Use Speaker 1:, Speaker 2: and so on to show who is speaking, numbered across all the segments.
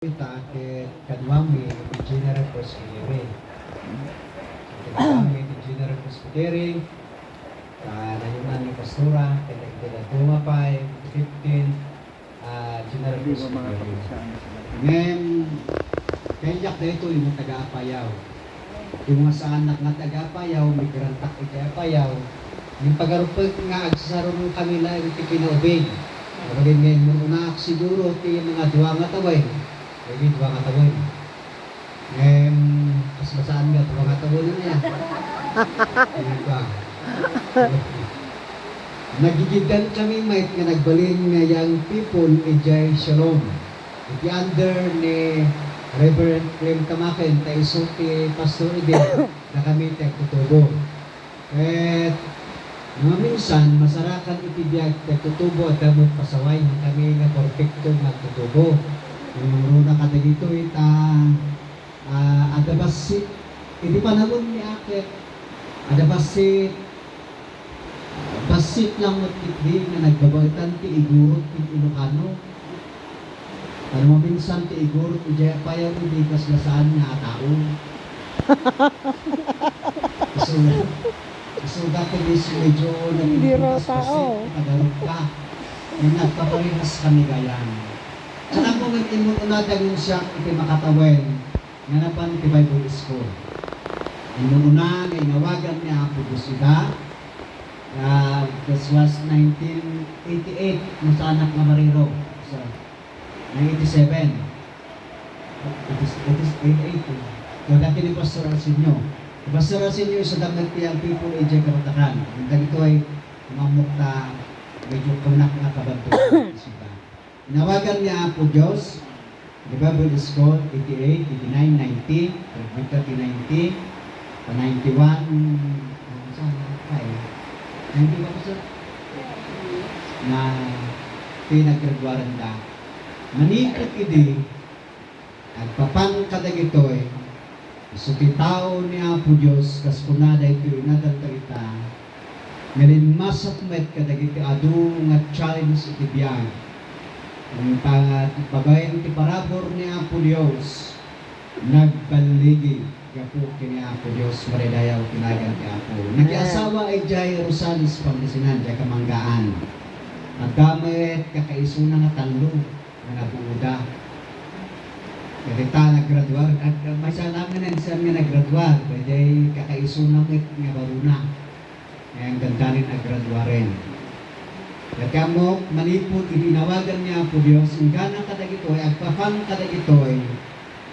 Speaker 1: Kita ke kadwami di General Presbytery. Kadwami di General Presbytery. Nayunan ni Pastora, kaya tumapay, 15, General Presbytery. Ngayon, kaya dito yung taga-apayaw. Yung mga sa anak na taga-apayaw, migrantak iti-apayaw. Yung pag-arupag nga, agsasaro ng kanila, yung tikinaubig. Kapagin ngayon mo na siguro, yung mga duwa nga taway. Jadi dua kata boy. Pas basaan nga dua kata boy niya. Ini ba? Nagigidan kami may nga nagbalin nga young people ni Jai Shalom. Iti under ni Reverend Clem Tamaken tayo ti Pastor Ide na kami tagtutubo. Mga minsan masarakan iti biyag tagtutubo at damot pasaway kami nga perfecto magtutubo. Yung na kada dito ada basit hindi pa naman ni Ake ada basit lang mo tikdi na nagbabaitan ti igurot ti Ilocano ano mo minsan ti igurot ti Jayapayaw hindi kaslasaan nga tao so dati medyo
Speaker 2: hindi raw tao
Speaker 1: tagalog ka yung nagpaparehas kami gayan. Sana po nag-imununada yung siya iti makatawen nga napan iti Bible School. Imununa nga inawagan niya po sila. This was 1988 mo sa anak na Mariro. So, 1987. It is 88. So, dati ni Pastor Arsenio. Pastor Arsenio sa damag tiyang people ay dyan karatakan. Yung dito ay mamukta medyo kunak na kabanto sila. Inawagan niya po Diyos, the Bible School, 88, 89, 90, 90, 91, na pinaggraduaran da. Manikot idi, agpapan kadag ito'y, isutitaw niya po Diyos, kas kunada ito inadaltarita, ngayon masakmet kadag ito adu nga challenge iti biyag. Ang pagayon ti parabor ni Apo Dios nagbaligi gapo kini Apo Dios maridayaw tinagan ti Apo. Nag-asawa ay Jai Rosales Pangasinan di Kamanggaan. At gamit kakaisuna nga talo nga nabuuda. Kita naggraduar at may sana nga naggraduar kaya kakaisuna nga baruna. Ang ganda rin naggraduaren. Kaya mo, manipot, itinawagan niya po Diyos, ang ganang kadag ito ay agpapang kadag ito ay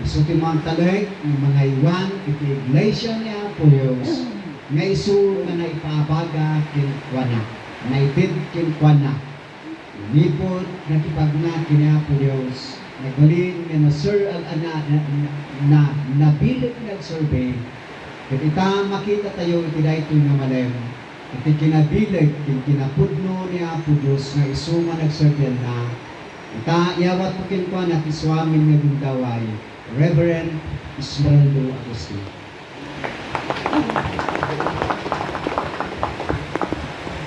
Speaker 1: isuti mga talag, mga iwan, iti iglesia niya po Diyos, nga isu nga naipaabaga kinkwana, naitid kinkwana. Manipot, nakipagna kiniya po Diyos, nagbalin nga na-sir, nabilig nag-survey, kita makita tayo iti dahito nga malem, iti kinabilag, kinapudno ni Apo Diyos na isuma nagserbian na yawat po kinkwan at iswamin nga bintaway, Reverend Ismeraldo Agustin.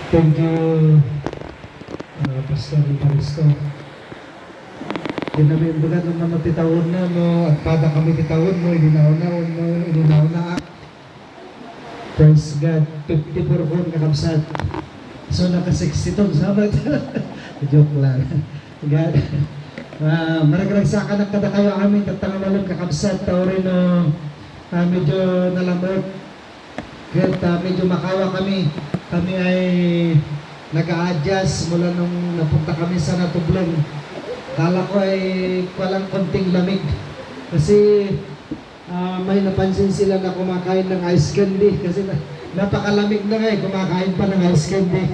Speaker 3: Thank you, Pastor Paristo. Dinamimbulan ng mga titawon na mo, at pada kami titawon mo, ininaw na Praise God, 54 kon kakabsat. So, naka-60 sabat. Joke lang. God. Maragragsakan na kada kayo amin, tatangamalong kakabsat. Taurin medyo nalamot. Kaya medyo makawa kami. Kami ay nag-a-adjust mula nung napunta kami sa Natublong. Kala ko ay walang konting lamig. Kasi may napansin sila na kumakain ng ice candy kasi napakalamig na nga kumakain pa ng ice candy.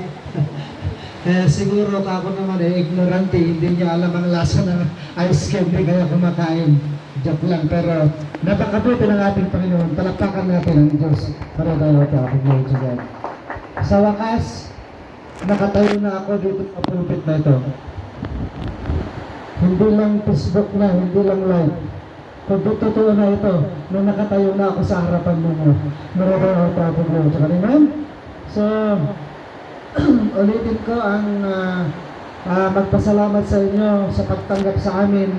Speaker 3: Siguro ako naman ignorante, hindi niya alam ang lasa ng ice candy kaya kumakain. Joke lang, pero napakabuti ng ating Panginoon. Palakpakan natin ang Diyos para tayo ito aking Lord God. Sa wakas, nakatayo na ako dito sa pulpit na ito. Hindi lang Facebook na, hindi lang live. Kung totoo na ito, nung nakatayo na ako sa harapan ninyo, maraming ako tapos mo. Tsaka naman, so, ulitin ko ang magpasalamat sa inyo sa pagtanggap sa amin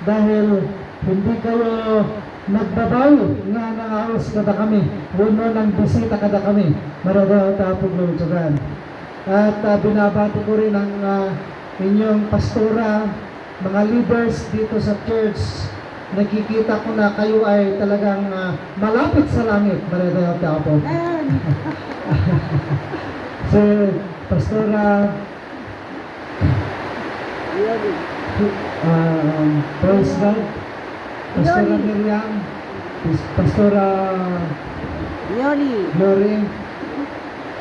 Speaker 3: dahil hindi kayo nagbabawi nga naawas kada kami. Wala nang bisita kada kami. Maradaw tapos lulutugan. At binabati ko rin ang inyong pastora, mga leaders dito sa church. Nakikita ko na kayo ay talagang malapit sa langit. Maradaw tapos. So, pastora, praise God. Pastora Miriam, Pastora Glory,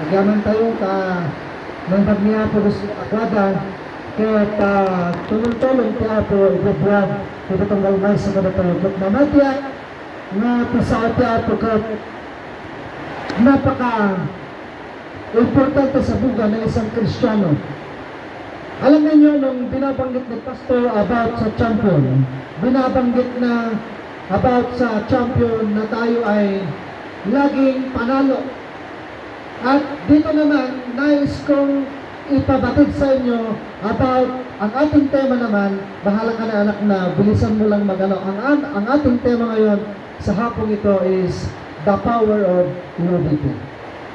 Speaker 3: agaman tayo ka ng pagniya po gusto akwada kaya tulong-tulong kaya po ibubuhat ito itong galmay sa mga tayo at namatya nga pasaot kaya po ka napaka importante sa buga ng isang Kristiyano. Alam niyo nung binabanggit ni Pastor about sa champion, binabanggit na about sa champion na tayo ay laging panalo. At dito naman, nais kong ipabatid sa inyo about ang ating tema naman, bahala ka na anak na, bilisan mo lang magano. Ang ating tema ngayon sa hapong ito is the power of unity.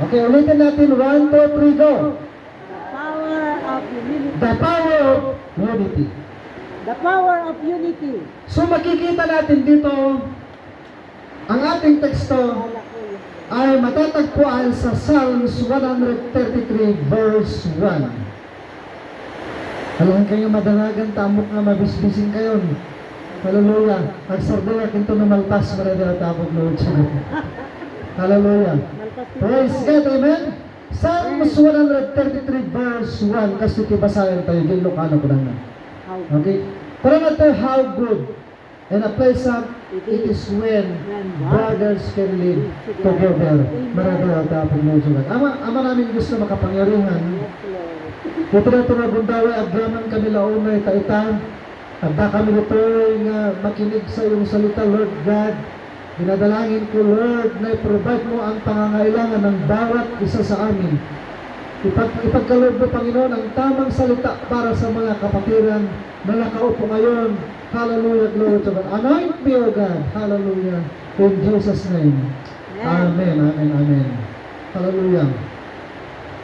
Speaker 3: Okay, ulitin natin, 1, 2, 3, go! The power of unity.
Speaker 2: The power of unity.
Speaker 3: So makikita natin dito, ang ating teksto ay matatagpuan sa Psalms 133 verse 1. Alam kayo madanagan, tamok nga mabisbisin kayo. Hallelujah. Ang sardaya kinto na malpas maradala tamok Lord. Hallelujah. Praise God, amen. Psalms 133 verse 1. Kasi tibasayan tayo, yung Ilocano ko lang na. Okay? Pero na ito, how good and a pleasant it is when brothers can live together. Maraming tapong musugan. Ama namin gusto makapangyarihan. Ito na ito na bundaway, agaman kami launay, taita. Agda kami ito nga makinig sa iyong salita, Lord God. Dinadalangin ko, Lord, na i-provide mo ang pangangailangan ng bawat isa sa amin. Ipagkaloob mo, Panginoon, ang tamang salita para sa mga kapatiran na nakaupo ngayon. Hallelujah, glory to God. Anoint me, O God. Hallelujah. In Jesus' name. Amen, amen, amen. Hallelujah.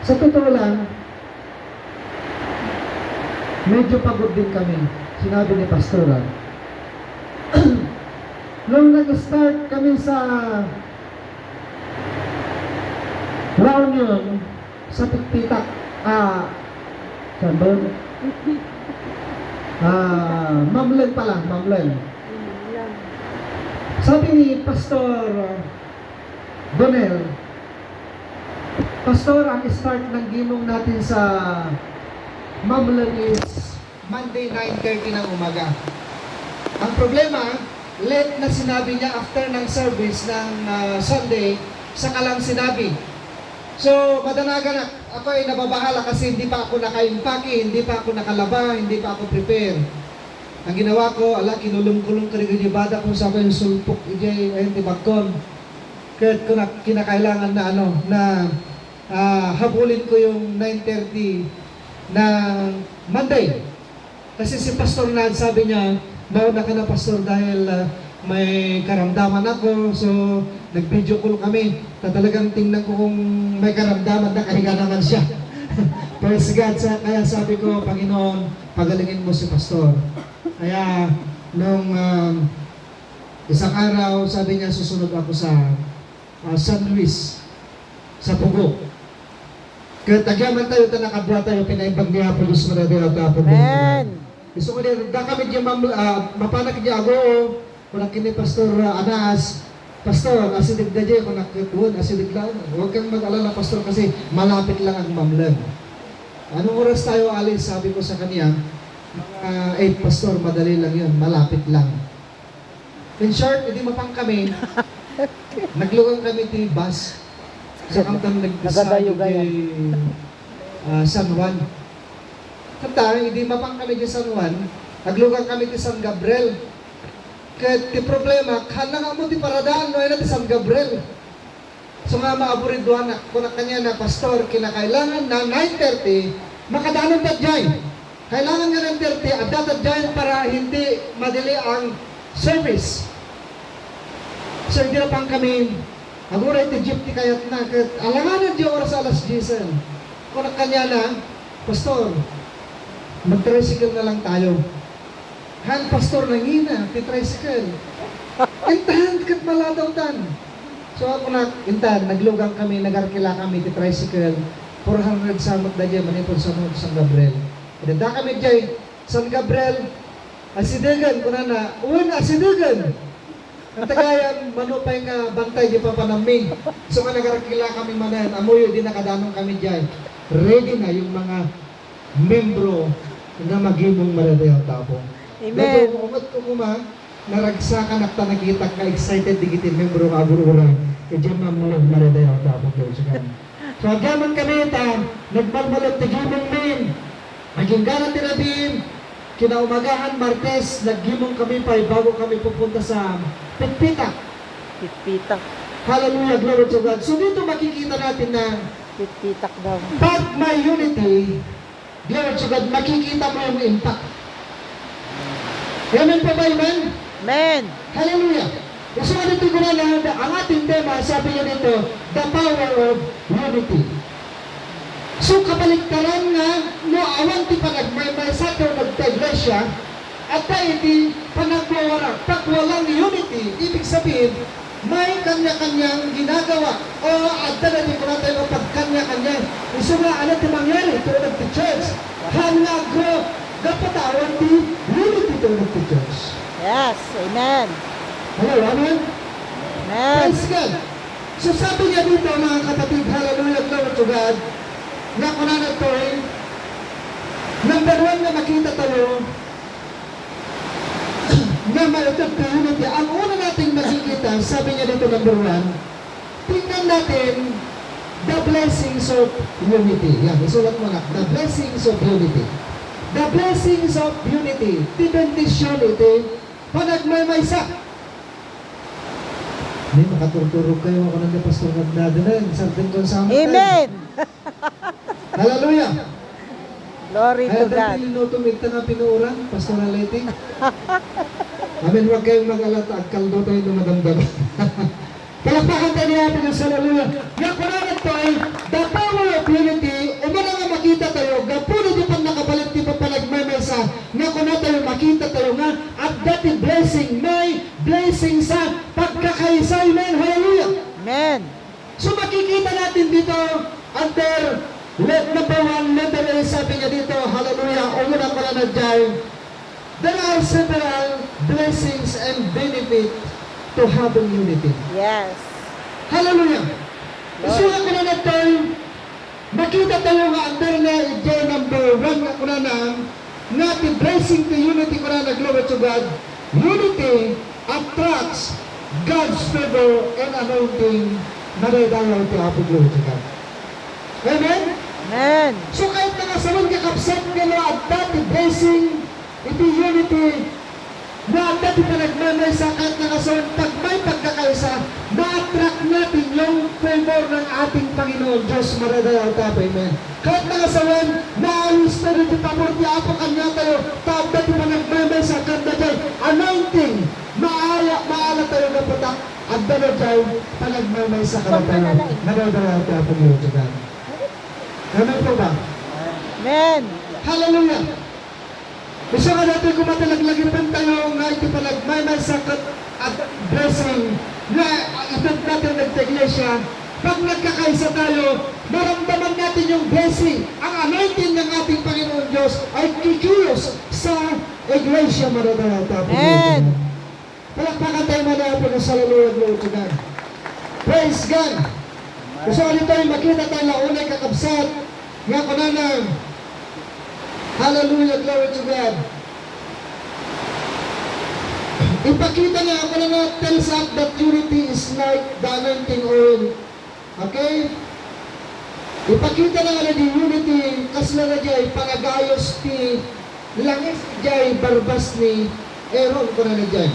Speaker 3: Sa totoo lang, medyo pagod din kami. Sinabi ni Pastora. Nung nag-start kami sa La Union, sa Tikpitak, saan ba yun? Mamlen pala, Mamlen. Sabi ni Pastor Donel, Pastor, ang start ng ginong natin sa Mamlen is Monday 9:30 ng umaga. Ang problema, late na sinabi niya after ng service ng Sunday, saka lang sinabi. So, madanagan ako ay nababahala kasi hindi pa ako naka-impake, hindi pa ako nakalaba, hindi pa ako prepare. Ang ginawa ko, kinulong-kulong ka rin yung bada kung sa akin sulpok, ayun, tibagkon. Kaya ko kinakailangan na habulin ko yung 9:30 na Monday. Kasi si Pastor Nad sabi niya, nauna ka na Pastor dahil may karamdaman ako. So, nag-video call kami. Talagang tingnan ko kung may karamdaman na kahiga naman siya. Praise God. Kaya sabi ko, Panginoon, pagalingin mo si Pastor. Kaya, nung isang araw, sabi niya, susunod ako sa San Luis, sa Pugo. Kaya tagyaman tayo, nakabla tayo, pinaimbag niya po, Diyos mo na din at
Speaker 2: Amen.
Speaker 3: gusto ko din, kami diyan mapanak diyan ako, kung kini Pastor Anas, Pastor, asidig na diyan, kung nakikuhan, asidig lang. Huwag kang mag-alala, Pastor, kasi malapit lang ang Mamlen. Anong oras tayo alis? Sabi ko sa kanya, 8, Pastor, madali lang yun, malapit lang. In short, hindi mapang kami, naglugang kami ti bus, sa kamtang nagdasado kay San Juan. Kata, hindi mapang kami di San Juan, naglugang kami di San Gabriel. Kaya ti problema, kana nga mo di paradaan, no, ti San Gabriel. So nga maaburiduhan na, kung kanya na Pastor, kinakailangan na 9:30, makadaanan na dyan. Kailangan nga ng 30 at datadyan para hindi madali ang service. So, hindi na pang kami, agura iti jeep ti kayat na, alanganan di oras alas 10. Kung kanya na, Pastor, mag-tricycle na lang tayo. Han, Pastor, nangina, ti tricycle. Intahan, kat maladaw tan. So ako na, intahan, naglugang kami, nagarkila kami, ti tricycle, 400 samot na dyan, manipon sa mga San Gabriel. Idada kami dyan, San Gabriel, asidegan, kuna na, uwi na, asidegan. Ang tagayan, manupay nga, bantay, di pa panaming. So nga nagarkila kami manan, amoy, di nakadanong kami dyan. Ready na yung mga membro na magimong maradayaw tapong.
Speaker 2: Amen.
Speaker 3: Pero umat ko kuma, naragsakan at nakita ka excited digitin membro nga agururang. Kaya mamulang maradayaw tapong doon sa kanya. So agaman kami ta, nagmalmalot tigimong min. Maging ganang tinabim, kinaumagahan Martes, naggimong kami pa bago kami pupunta sa Pitpitak.
Speaker 2: Pitpitak.
Speaker 3: Hallelujah, glory to God. So dito makikita natin na
Speaker 2: Pitpitak daw.
Speaker 3: pag may unity, glory to God, makikita mo yung impact. Amen po ba, amen?
Speaker 2: Amen.
Speaker 3: Hallelujah. Gusto ko dito ko na ang ating tema, sabi niya dito, the power of unity. So kabaliktaran nga, no, awan ti panagmay sa ito nagta-iglesia, at tayo ti panagwawara. Pag walang unity, ibig sabihin, may kanya-kanyang ginagawa. O adda na di ko na tayo pag kanya-kanya. Gusto nga, ano ti mangyari to nagta-church? Halago, kapatawan ti unity to nagta-church.
Speaker 2: Yes. Amen.
Speaker 3: Hello, amen?
Speaker 2: Amen.
Speaker 3: Praise God. So sabi niya dito mga kapatid, hallelujah, glory to God, na kung na ito number 1 na makita tayo na malatag na unity. Ang una nating makikita, sabi niya dito number 1, tingnan natin the blessings of unity. Yan, isulat mo na. The blessings of unity. The blessings of unity. The bendition ito, panagmaymaysa. Hindi, makaturturog kayo ako ng Pastor Magnado na yun. Something kung sa amin.
Speaker 2: Amen.
Speaker 3: Hallelujah.
Speaker 2: Glory
Speaker 3: Kaya
Speaker 2: to God.
Speaker 3: dahil minuto migta na pinuuran, Pastor Aleti. Amen, huwag kayong mag-alata. Kaldo tayo na madamdam. Palakpakan tayo niya natin sa hallelujah. Yung kurangan to ay the power of unity. Umana nga makita tayo. Gapuno di pang nakabalit di pa panagmaymaysa. Nga kuna tayo makita tayo nga at dati blessing. May blessing sa pagkakaisa. Amen. Hallelujah.
Speaker 2: Amen.
Speaker 3: So makikita natin dito under number 1 letter A, sabi niya dito, hallelujah, umuna ko na dyan. There are several blessings and benefit to having unity.
Speaker 2: Yes.
Speaker 3: Hallelujah. So nga ko na natin, makita tayo nga under na dyan number 1 nga ko na nga the blessing to unity ko na glory to God. Unity attracts God's favor and anointing na nadayaw ti Apo, glory to God. Amen?
Speaker 2: Amen.
Speaker 3: So kahit nakasaman kakapsat nga na at dati blessing, iti unity, na at dati panagmanay sa kahit nakasaman, pag may pagkakaisa, ma-attract natin yung favor ng ating Panginoon Diyos, maradayaw tapo, amen. Kahit nakasaman, maalis na rin yung pamor niya, ako kanya tayo, at dati panagmanay sa kanda dyan, anointing, maala tayo na putak, at dalo dyan, panagmanay sa kanda tayo, maradayaw tapo, amen. Amen po ba?
Speaker 2: Amen.
Speaker 3: Hallelujah! Gusto ka natin kumatalaglagipan tayo nga ito palagmaymay sa at blessing na itag natin nagta-iglesia. Pag nagkakaisa tayo, maramdaman natin yung blessing. Ang anointing ng ating Panginoon Diyos ay kikilos sa iglesia maradata.
Speaker 2: Amen.
Speaker 3: Palakpakan tayo manapin sa hallelujah, glory to God. Praise God! Gusto ko nito makita tayo na unay kakabsat nga kunanang hallelujah, glory to God. Ipakita niya ako na tells us that unity is like the anointing oil. Okay? Ipakita na nga di unity kasla na diyay pangagayos ti langis diyay barbas ni Aaron ko na diyay.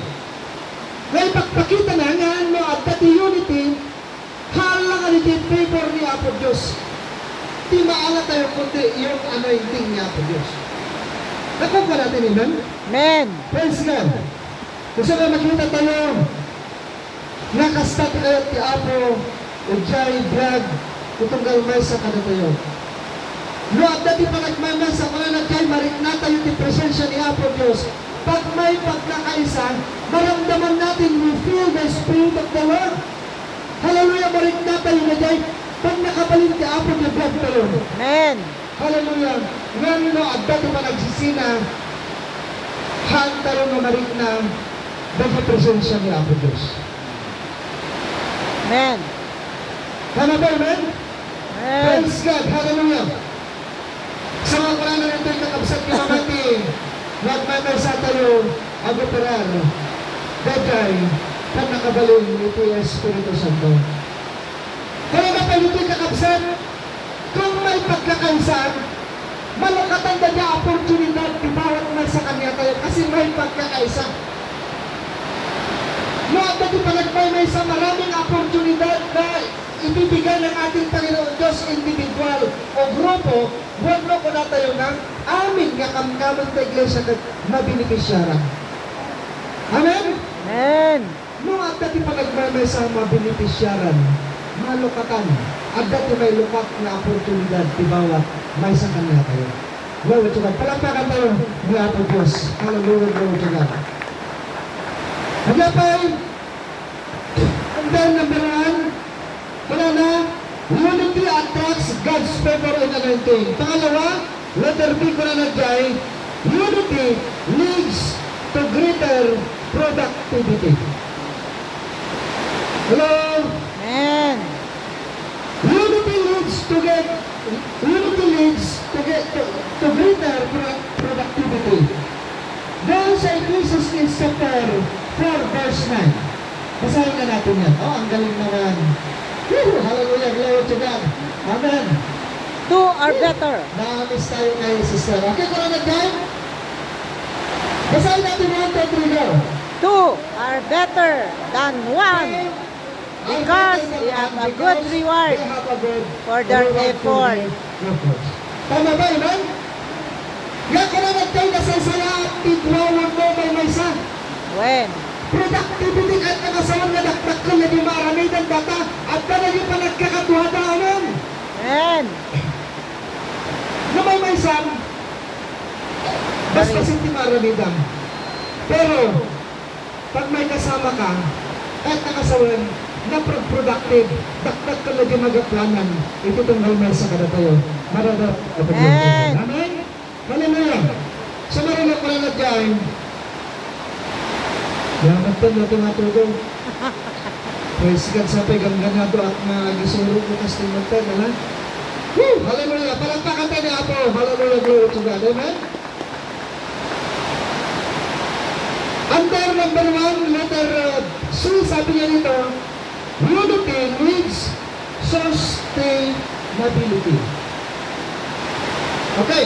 Speaker 3: Ngayon ipakita na nga ano at dati unity hala nga nito yung favor ni Apo Diyos. Di maala tayo kundi yung anointing ni Apo Diyos. Nakuha natin, amen?
Speaker 2: Amen.
Speaker 3: Praise God. Gusto nga makita tayo, nakastat kayo ti Apo, Ujay, Brad, itong galmay sa kada tayo. No, at dati pa nagmamasa, kung na kay marik na tayo ti presensya ni Apo Diyos. Pag may pagkakaisa, maramdaman natin, we feel the Spirit of the Lord. Hallelujah, marik na tayo na kay, pag nakabalin ti Apo Diyos, Brad tayo.
Speaker 2: Amen.
Speaker 3: Hallelujah. Ngayon, no, at dati pa nagsisina, hantaro na marik na, dahil presensya ni Apo Diyos.
Speaker 2: Amen.
Speaker 3: Tama ba, amen?
Speaker 2: Amen.
Speaker 3: Praise God, hallelujah. Sa mga karana nito yung nakabsat ka mamati, nagmamasa tayo, agoperar, dagay, kan nakabalin, ito yung Espiritu Santo. Kaya na pa ito yung kakabsat, kung may pagkakaisa, malakatan na niya oportunidad, ibawat na sa kanya tayo, kasi may pagkakaisa. No, at dati pa nagmamay sa maraming oportunidad na ibibigay ng ating Panginoon Diyos individual o grupo, huwag mo ko na tayo ng amin nga kamkamang na iglesia na beneficiaran. Amen?
Speaker 2: Amen.
Speaker 3: No, at dati pa nagmamay sa mga beneficiaran, malukatan. At dati may lukat na oportunidad, ibawat, may sa kanya tayo. Glory to God. Palampakan tayo ni Apo Diyos. Hallelujah, glory to God. Hagapay, and then number 1, wala na, unity attracts God's favor and anointing. Pangalawa, letter B ko na nagyay, unity leads to greater productivity. Hello?
Speaker 2: Amen.
Speaker 3: Unity leads to greater productivity. Doon sa Ecclesiastes chapter 4 verse 9. Basahin na natin yan. Oh, ang galing naman. Woo! Hallelujah, glory to God. Amen.
Speaker 2: Two are better.
Speaker 3: Nakamiss tayo kay sister. Okay, kung ano nag-time? Basahin natin 1, 2, 3, go.
Speaker 2: Two are better than one because they have a good reward
Speaker 3: They have a good
Speaker 2: for their
Speaker 3: reward
Speaker 2: effort.
Speaker 3: Tama ba, amen? Yan ka na nag-time na sa saya at tigwawag mo may isa.
Speaker 2: When?
Speaker 3: Productivity at nakasawan na dakdak ka na di marami ng data at ka na yung panagkakatuhadaanan.
Speaker 2: Amen.
Speaker 3: Na may isang basta hindi marami dam. Pero pag may kasama ka at nakasawan na productive, dakdak ka na di magaplanan, ito itong may sa kada tayo. Maradat at
Speaker 2: Amen.
Speaker 3: Amen? Hallelujah. Sa marunong ko na nag-jain, yaman pa natin matulong. Praise God sa pagganganado at nagisuro ko kasi natin, ha? Woo! Hallelujah! Palagpakan tayo ni Apo. Hallelujah! Glory to God. Amen? Under number 1, letter C, sabi niya nito, unity needs sustainability. Okay.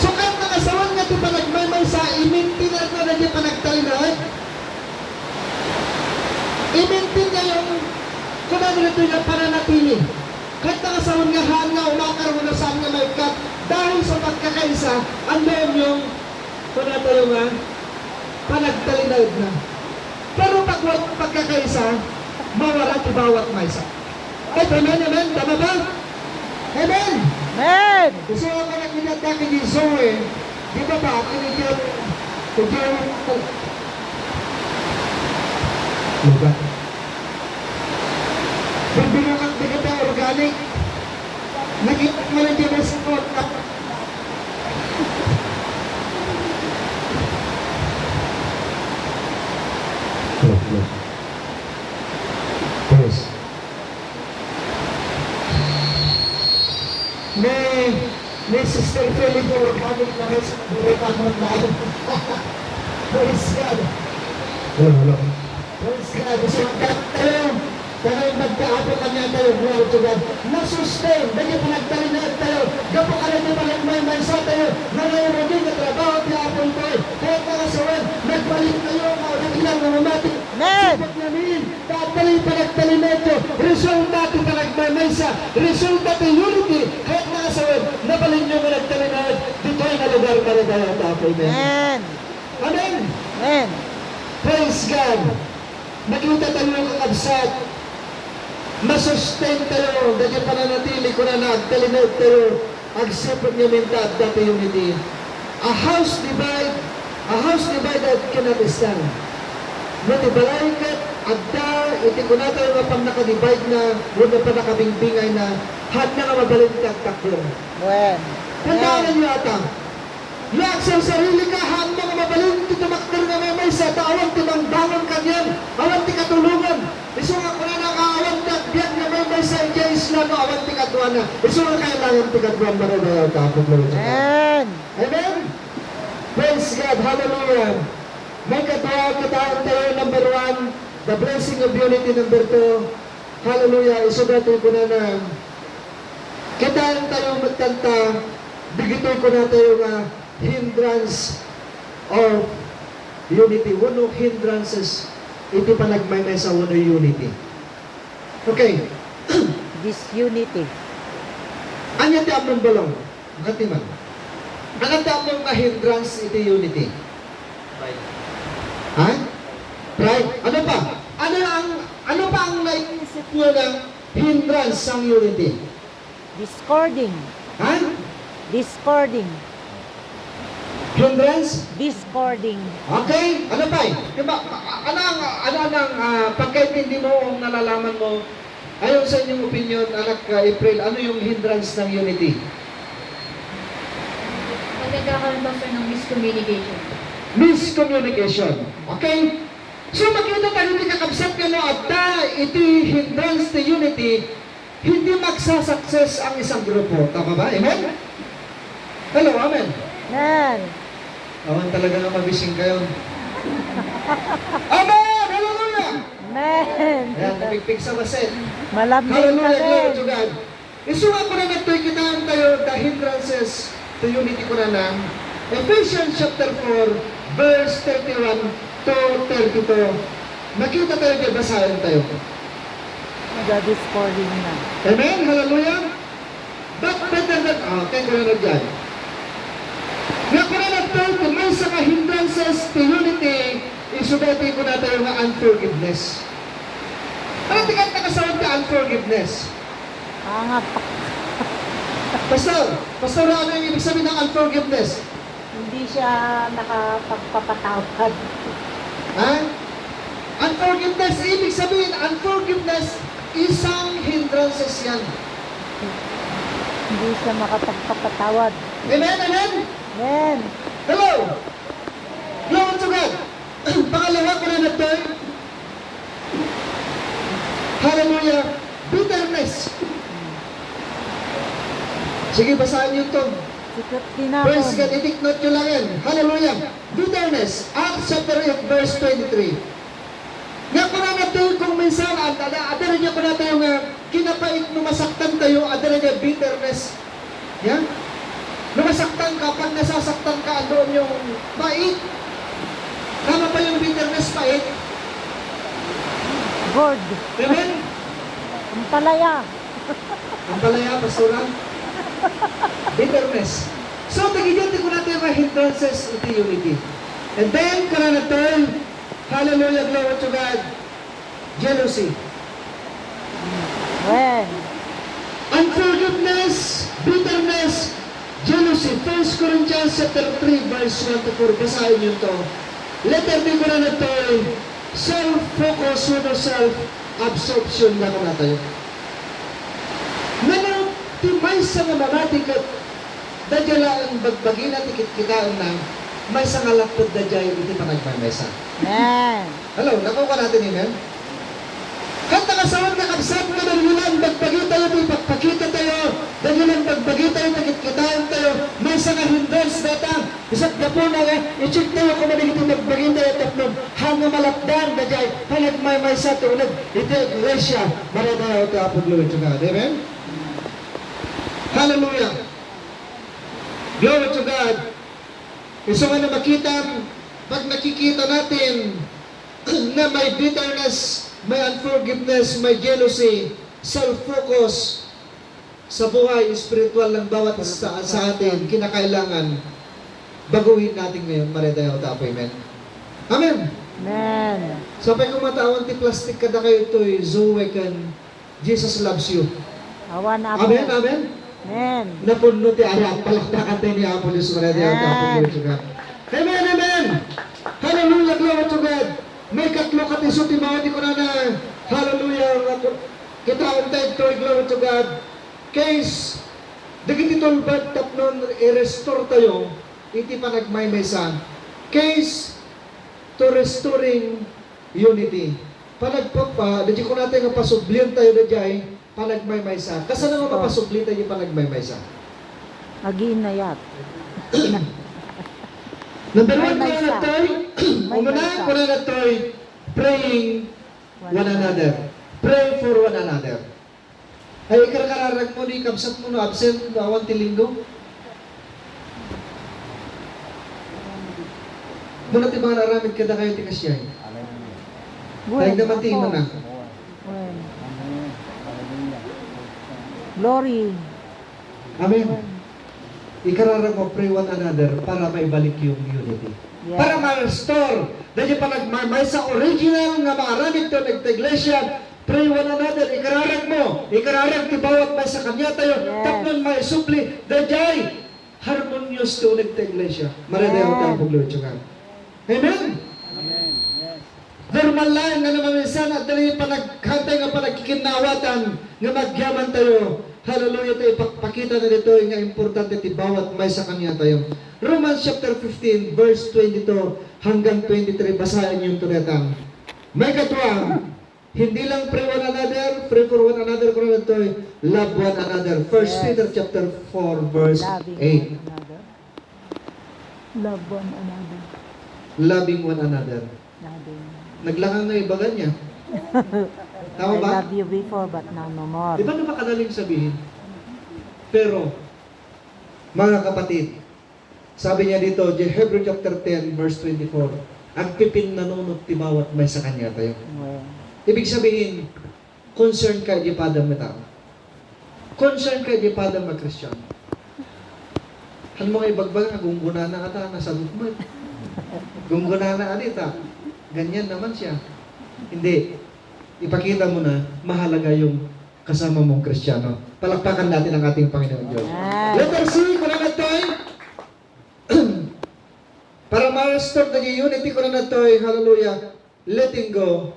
Speaker 3: So, kahit nakasawan nga ito pa nagmamay sa i-maintain at na naging panagtalinay, i-maintain niya yung kung ano nito yung pananatili. Kahit nakasawan nga hanga, umakaroon na saan nga may cut, dahil sa pagkakaisa, andun yung kung ano yung panagtalinay na. Pero pag pagkakaisa, mawala ito bawat may isa. Ay, amen, amen, tama ba? Amen!
Speaker 2: Amen.
Speaker 3: Gusto ko ka nagminatake ni Zoe, di ba ba, kinigyan, lugat. Bibilang ang bigat ang organic, nakita mo lang dyan sa kontak. Yes. May Sister Philip Organic na rin sa Buritan Magdalo. Praise God. Hello. Praise God. Gusto tayo. Kaya magkaapo kanya tayo. Glory to God. Na-sustain. Dahil panagtalinag tayo. Gapo ka rin yung may sa tayo. Nangyayroon din na trabaho at yaapon tayo. Kaya nakasawan. Nagbalik tayo. Mga ilang mamati.
Speaker 2: Amen.
Speaker 3: Sipag namin. Tatali panagtalinag tayo. Resulta ito panagmamay sa. Resulta ito unity. Kaya nakasawan. Nabalin nyo mga nagtalinag. Dito dito'y na lugar para tayo tapo. Amen.
Speaker 2: Amen.
Speaker 3: Amen.
Speaker 2: Amen.
Speaker 3: Praise God. Nakita tayo kakabsat. Masustain tayo. Dahil pananatili ko na nagtalinod tayo. Agsipot niya minta at dati unity. A house divided cannot stand. Nati balay kat adda iti ko na tayo nga pang nakadivide na wala pa nakabingbingay na had na nga mabalintag takbo.
Speaker 2: Amen.
Speaker 3: Tandaan niyo ata. Yak sa sarili ka, han mo nga mabalin, tumakter nga may sa tawag, timang bangon kanyan, awan ti katulungan. Iso nga kuna nakaawan na, biyak nga may sa iya Islam, awan ti katuan na. Iso nga kailangan ti katuan ba rin tapos mo.
Speaker 2: Amen.
Speaker 3: Amen? Praise God, hallelujah. May katuwa kataan tayo, number 1, the blessing of unity, number 2, hallelujah, iso natin ko na na, kitaan tayo magtanta, bigitoy ko na tayo nga, hindrance of unity. Wano hindrances iti panagmaymay sa wano unity. Okay.
Speaker 2: Disunity.
Speaker 3: Anya ti among balong? Katiman. Ano ti among nga hindrance iti unity?
Speaker 4: Pride.
Speaker 3: Ha? Pride. Ano pa ang naisip nyo ng hindrance sang unity?
Speaker 2: Discording.
Speaker 3: Ha?
Speaker 2: Discording.
Speaker 3: Hindrance?
Speaker 2: Discording.
Speaker 3: Okay, ano pa eh? Diba, ano ang pagkaintindi mo o nalalaman mo, ayon sa inyong opinion, anak April, ano yung hindrance ng unity?
Speaker 4: Magkakaroon ba sir ng miscommunication?
Speaker 3: Miscommunication. Okay? So makita tayo ni kakabsat ka no, at iti hindrance to unity, hindi magsasucess ang isang grupo. Tama ba? Amen? Hello, amen.
Speaker 2: Amen.
Speaker 3: Awan talaga nga mabising kayo. Amen! Hallelujah!
Speaker 2: Amen.
Speaker 3: Ayan, napigpig sa baset.
Speaker 2: Malambing ka
Speaker 3: Hallelujah, glory
Speaker 2: rin.
Speaker 3: to God. Isunga ko na nagtoy kitaan tayo the hindrances to unity ko na lang. Ephesians chapter 4, verse 31 to 32. Nakita tayo, basahin tayo.
Speaker 2: Nag-discording na.
Speaker 3: Amen? Hallelujah? But better than, kaya ko na dyan. Nga ko na nagtoy, kung may sa hindrances to unity, isugati ko na tayo nga unforgiveness. Ano tingkat na kasawad ka unforgiveness?
Speaker 2: Angat.
Speaker 3: Pastor, ano yung ibig sabihin ng unforgiveness?
Speaker 2: Hindi siya nakapagpapatawad.
Speaker 3: Ha? Unforgiveness, ibig sabihin, unforgiveness, isang hindrances yan.
Speaker 2: Hindi siya makapagpapatawad.
Speaker 3: Amen, amen?
Speaker 2: Amen.
Speaker 3: Hello! Glory to God! Pangalawa ko na nagtoy. Hallelujah! Bitterness. Sige, basahin niyo ito.
Speaker 2: Sikat
Speaker 3: Praise God,
Speaker 2: tinapon.
Speaker 3: itik note nyo lang yan. Hallelujah! Bitterness. Acts chapter 8, verse 23. Nga ko na natin kung minsan, adara niya ko na tayo nga, kinapait numasaktan tayo, adara niya bitterness. Yan? Numasaktan ka, pag nasasaktan ka, doon yung pait. Tama pa yung bitterness, pait?
Speaker 2: Gourd.
Speaker 3: Amen?
Speaker 2: Ang palaya.
Speaker 3: Ang palaya, pastoran. Bitterness. So, tagigyan ko natin yung hindrances iti unity. And then, kung natin, hallelujah, glory to God, jealousy.
Speaker 2: When?
Speaker 3: Unforgiveness, bitterness, jealousy. 1 Corinthians chapter 3, verse 1 to 4. Basahin nyo ito. Letter B ko na ito, self-focus, self-absorption na ko na tayo. Nanong, timay sa nga mamatikat, dadya ang bagbagi na tikit kitaan na, may sa nga lapod dadya yung iti panagpamesa.
Speaker 2: Amen.
Speaker 3: Hello, nakuha natin yun, eh? Kanta kasawan na kapsat mo ng ulan, bagbagi tayo, pagpakita tayo, dahilan bagbagi tayo, takit-kitaan tayo, may sa nga hindrance data, isat na po na nga, i-check tayo kung manigito magbagi tayo, tapnon, hanga malapdan, dajay, panagmay sa tunag, ito iglesia, maranayaw ito apod glory to God, amen? Hallelujah! Glory to God! Gusto nga na makita, pag nakikita natin, na may bitterness, may unforgiveness, may jealousy, self-focus sa buhay spiritual ng bawat sa atin, kinakailangan baguhin natin ngayon, mareda yung tapo, amen? Amen!
Speaker 2: Amen.
Speaker 3: Sapay kung matawan ti plastic kada kayo ito'y Zoe kan Jesus loves you.
Speaker 2: Awan Apo.
Speaker 3: Amen, amen?
Speaker 2: Amen.
Speaker 3: Napuno ti ayat, palakpakan tayo ni Apo Diyos, mareda yung tapo,
Speaker 2: Amen.
Speaker 3: glory to God. Amen, amen! Hallelujah, glory to God! May katlo katiso ti mga di ko na hallelujah, kita untay ito'y glory to God. Case, dagiti tolbad tapnon i-restore tayo, iti panagmaymesa. Case to restoring unity. Panagpapa, dadi ko natin nga pasublian tayo na diyay, panagmaymaysa. Kasano nga mapasublian tayo yung panagmaymaysa?
Speaker 2: Again na yat.
Speaker 3: Number one,
Speaker 2: Maymaysa.
Speaker 3: kuna na tayo,
Speaker 2: Maymaysa.
Speaker 3: kuna na tayo, praying one another. Pray for one another. Ay, ikarakararag mo ni kabsat mo no, absent, awan tilinggo. Muna ti mga naramid kada kayo ti kasyay. Tayo naman ti mo na.
Speaker 2: When? Glory.
Speaker 3: Amen. Ikararag mo, pray one another para maibalik yung unity.
Speaker 2: Yes.
Speaker 3: Para ma-restore. Dahil pa nagmamay sa original nga maaramid to nagta-iglesia, pray one another. Ikararag mo. Ikararag ti bawat may sa kanya tayo.
Speaker 2: Yes.
Speaker 3: Tapnon may supli. Dahil harmonious to nagta-iglesia. Maradayaw tayo po, glory to God. Amen? Normal lang nga naman minsan at dali panaghantay nga panagkikinawatan nga magyaman tayo. Hallelujah tayo. Pakita na dito nga importante ti bawat may sa kanya tayo. Romans chapter 15 verse 22 hanggang 23. Basahin yung tunetang. May katuwang, hindi lang pray one another, pray for one another, kung ano ito, love one another. 1 Peter chapter 4 verse
Speaker 2: Loving
Speaker 3: 8.
Speaker 2: one another. Love one another.
Speaker 3: Loving one another.
Speaker 2: Loving.
Speaker 3: Naglangang nga iba niya. Tama
Speaker 2: I
Speaker 3: ba?
Speaker 2: love you before but now no more.
Speaker 3: Di ba napakadaling sabihin? Pero, mga kapatid, sabi niya dito, Hebrew chapter 10, verse 24, ang pipin nanunod ti bawat may sa kanya tayo.
Speaker 2: Well,
Speaker 3: Ibig sabihin, concern ka di padam na tao. Concern ka di padam na Christian. Ano mga ibagbag, gungguna na ata, nasagot mo. Gungguna na alita. Ganyan naman siya. Hindi. Ipakita mo na, mahalaga yung kasama mong Kristiyano. Palakpakan natin ang ating Panginoon Diyos.
Speaker 2: Yes.
Speaker 3: Letter C, kung na tayo, para ma-restore na yung unity ko na tayo, hallelujah, letting go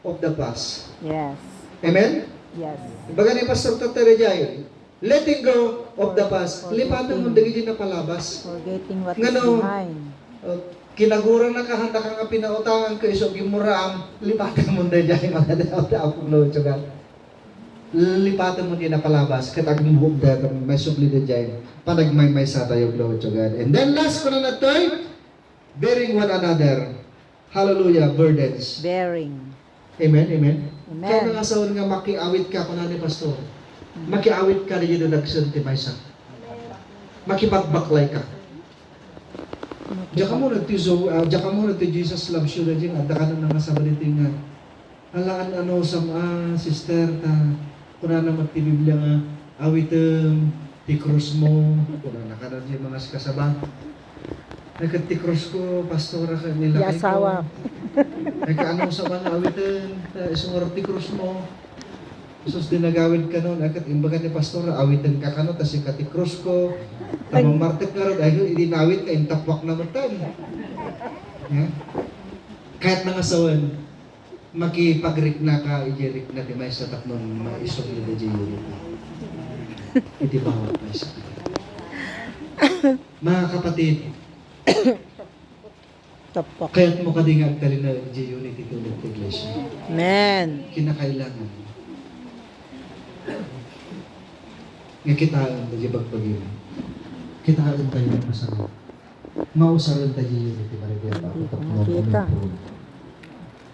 Speaker 3: of the past.
Speaker 2: yes.
Speaker 3: Amen?
Speaker 2: Yes.
Speaker 3: Baga ni Pastor Tatarajay, letting go of the past. Lipatan mo, dagi din na palabas.
Speaker 2: Forgetting what is
Speaker 3: Ngano?
Speaker 2: behind.
Speaker 3: Kinagura na kahanda ka nga pinautangan ko isog gimuraang lipatan mo na dyan mga daw kung load so God. Lipatan mo din na palabas katag mong that may supli na dyan panagmay sa tayo glory to God. And then last ko na natoy bearing one another. Hallelujah, burdens.
Speaker 2: Bearing.
Speaker 3: Amen, amen.
Speaker 2: Amen.
Speaker 3: Kaya nga sa nga makiawit ka kuno ni pastor. Makiawit ka rin yung nagsun ti maysa. Makipagbaklay ka. Diyan ka muna diyan ka muna ti Jesus loves you na dyan. Adda ka na nga sa baliting nga. Alaan ano sa sister ta. Kuna na magtibiblia nga awitem ti cross mo. Kuna na ka na dyan mga kasabang. Nagkat ti cross ko, pastora ka nila.
Speaker 2: Di asawa.
Speaker 3: Nagkaano sa mga awitem. Isungor ti cross mo. Sus dinagawid ka nun, agad imbagan ni pastor, awitan ka kano, tas yung cross ko, tamang martik ka rin, dahil idinawid ka, intapwak na matan. Yeah? Kahit mga sawan, makipagrik na ka, ijirik na di may sa taknon, maisog na di unity. Iti bawat may sa mga kapatid,
Speaker 2: Tapok.
Speaker 3: kaya't mo kadingag tali na di unity tulad ng iglesia.
Speaker 2: Amen.
Speaker 3: Kinakailangan. Nga kitaan tayo bagbagin. Kitaan tayo ng masama. Mausaran tayo yun. Iti maribaya pa.
Speaker 2: Hindi ko makita.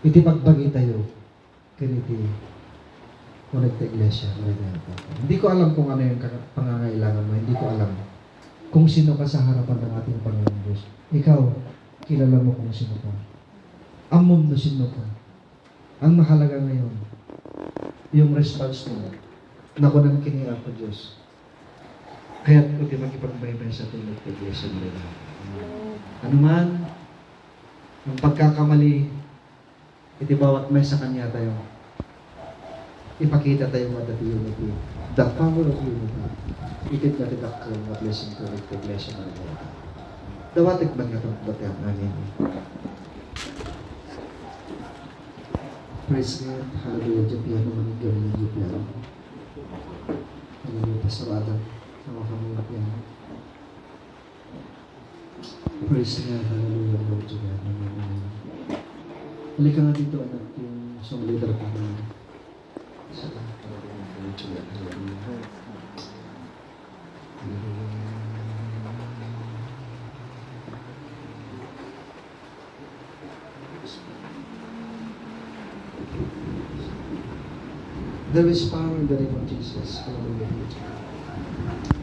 Speaker 3: Iti bagbagi tayo. Kaniti. Kunag ta iglesia. Maribaya pa. Hindi ko alam kung ano yung pangangailangan mo. Hindi ko alam kung sino ka sa harapan ng ating Panginoon Diyos. Ikaw, kilala mo kung sino ka. Ang mundo sino ka. Ang mahalaga ngayon, yung response mo, nakunan kini ako Diyos. Kaya't ko di magipagbaybay sa tulad ng iglesia nila. Ano man, ang pagkakamali, iti bawat may sa Kanya tayo. Ipakita tayo what the unity. The power of unity. Itit na tinakal na blessing to the blessing na rin. Dawatik ba nga itong batang anin? Praise God. Hallelujah. Diyan naman yung gawin ng Diyan. Hallelujah. Pasawatan. Sama kami ng piano. Praise God. Hallelujah. Lord God. Amen. Halika nga dito, anak, yung song leader ko na. There is power in the name of Jesus. Hallelujah.